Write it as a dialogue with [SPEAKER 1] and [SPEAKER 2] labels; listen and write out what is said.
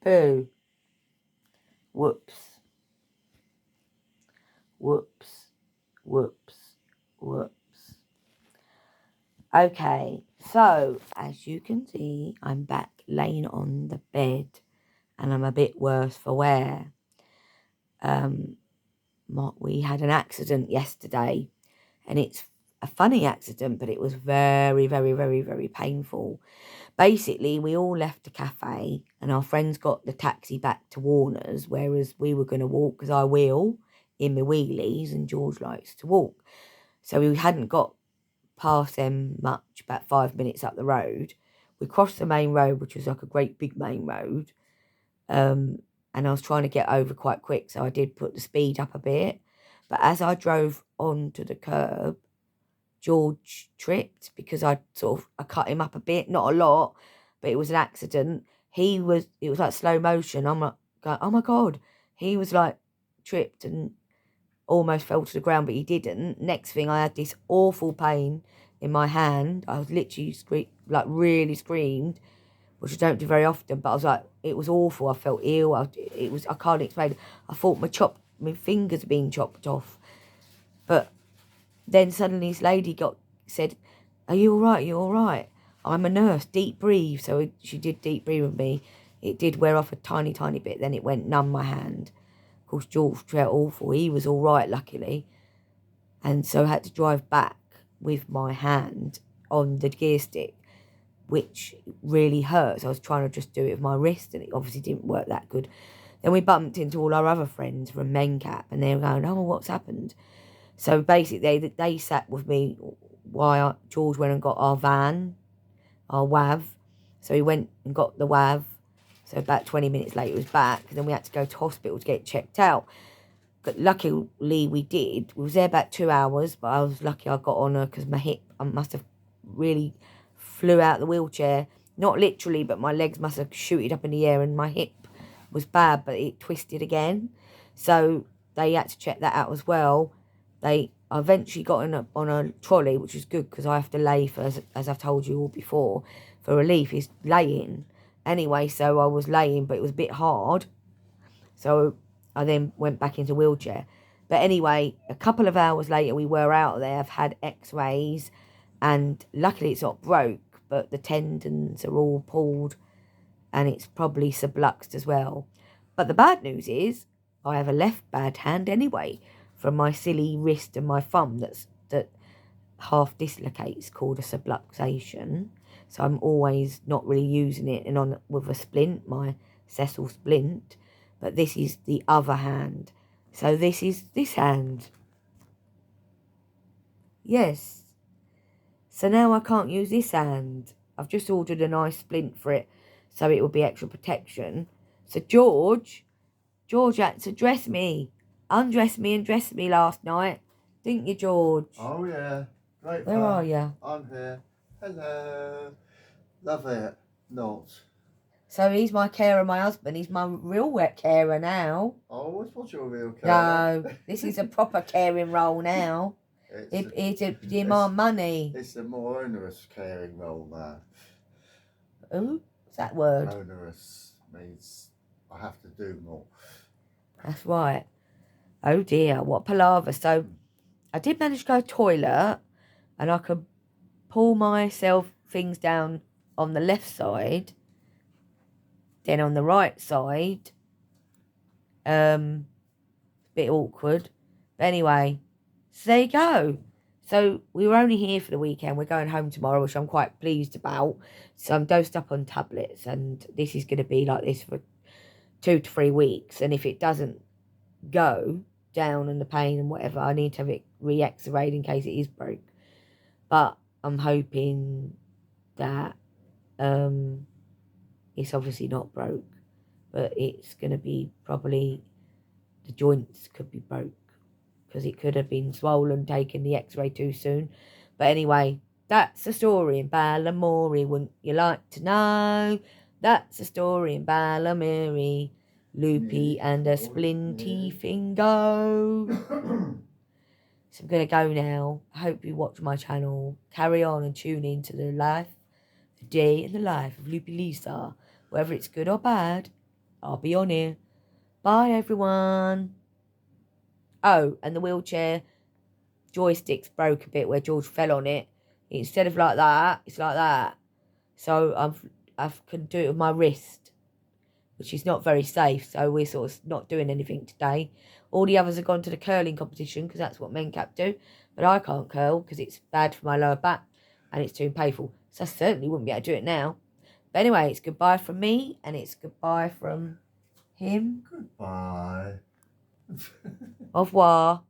[SPEAKER 1] poo. Whoops. Whoops. Whoops. Whoops. Okay, so as you can see, I'm back laying on the bed and I'm a bit worse for wear. We had an accident yesterday, and it's a funny accident, but it was very, very, very, very painful. Basically, we all left the cafe and our friends got the taxi back to Warner's, whereas we were going to walk because I wheel in my wheelies and George likes to walk. So we hadn't got past them much, about 5 minutes up the road. We crossed the main road, which was like a great big main road. And I was trying to get over quite quick, so I did put the speed up a bit. But as I drove onto the curb, George tripped because I cut him up a bit, not a lot, but it was an accident. It was like slow motion. I'm like, oh my God. He was like tripped and almost fell to the ground, but he didn't. Next thing, I had this awful pain in my hand. I was literally really screamed, which I don't do very often, but I was like, it was awful. I felt ill. I can't explain it. I thought my fingers were being chopped off. But then suddenly this lady said, are you all right? Are you all right? I'm a nurse. Deep breathe. So she did deep breathe with me. It did wear off a tiny, tiny bit. Then it went numb my hand. Of course, George felt awful. He was all right, luckily. And so I had to drive back with my hand on the gear stick, which really hurts. I was trying to just do it with my wrist, and it obviously didn't work that good. Then we bumped into all our other friends from Mencap, and they were going, oh, what's happened? So basically, they sat with me while George went and got our van, our WAV. So he went and got the WAV. So about 20 minutes later, it was back. And then we had to go to hospital to get checked out. But luckily, we did. We was there about 2 hours, but I was lucky I got on her because my hip, I must have really flew out the wheelchair. Not literally, but my legs must have shooted up in the air and my hip was bad, but it twisted again. So they had to check that out as well. I eventually got on a trolley, which was good because I have to lay for, as I've told you all before, for relief is laying. Anyway, so I was laying, but it was a bit hard. So I then went back into wheelchair. But anyway, a couple of hours later, we were out there. I've had x-rays, and luckily it's not broke, but the tendons are all pulled, and it's probably subluxed as well. But the bad news is I have a left bad hand anyway, from my silly wrist and my thumb that half dislocates, called a subluxation. So I'm always not really using it, and with a splint, my sessile splint. But this is the other hand. So this is this hand. Yes. So now I can't use this hand. I've just ordered a nice splint for it, so it will be extra protection. So George had to undress me and dress me last night. Didn't you, George?
[SPEAKER 2] Oh, yeah. Great
[SPEAKER 1] Where
[SPEAKER 2] fun.
[SPEAKER 1] are you?
[SPEAKER 2] I'm here. Hello. Love it. Not.
[SPEAKER 1] So he's my carer, my husband. He's my real wet carer now.
[SPEAKER 2] Oh, what's your real carer?
[SPEAKER 1] No, this is a proper caring role now. It's demand money.
[SPEAKER 2] It's a more onerous caring role now.
[SPEAKER 1] Ooh, what's that word?
[SPEAKER 2] Onerous means I have to do more.
[SPEAKER 1] That's right. Oh dear, what palaver. So I did manage to go to the toilet, and I could pull myself things down on the left side, then on the right side. Bit awkward. But anyway, so there you go. So we were only here for the weekend. We're going home tomorrow, which I'm quite pleased about. So I'm dosed up on tablets, and this is going to be like this for 2 to 3 weeks. And if it doesn't go down and the pain and whatever, I need to have it re-x-rayed in case it is broke. But I'm hoping that it's obviously not broke, but it's going to be probably, the joints could be broke because it could have been swollen, taking the x-ray too soon. But anyway, that's the story in Ballamore. Wouldn't you like to know? That's the story in Ballamore. Loopy and a splinty fingo. So I'm going to go now. I hope you watch my channel. Carry on and tune in to the day in the life of Loopy Lisa, whether it's good or bad. I'll be on here. Bye, everyone. Oh, and the wheelchair joystick's broke a bit where George fell on it. Instead of like that, it's like that. So I can do it with my wrist, which is not very safe. So we're sort of not doing anything today. All the others have gone to the curling competition because that's what men cap do. But I can't curl because it's bad for my lower back and it's too painful. So I certainly wouldn't be able to do it now. But anyway, it's goodbye from me and it's goodbye from him.
[SPEAKER 2] Goodbye.
[SPEAKER 1] Au revoir.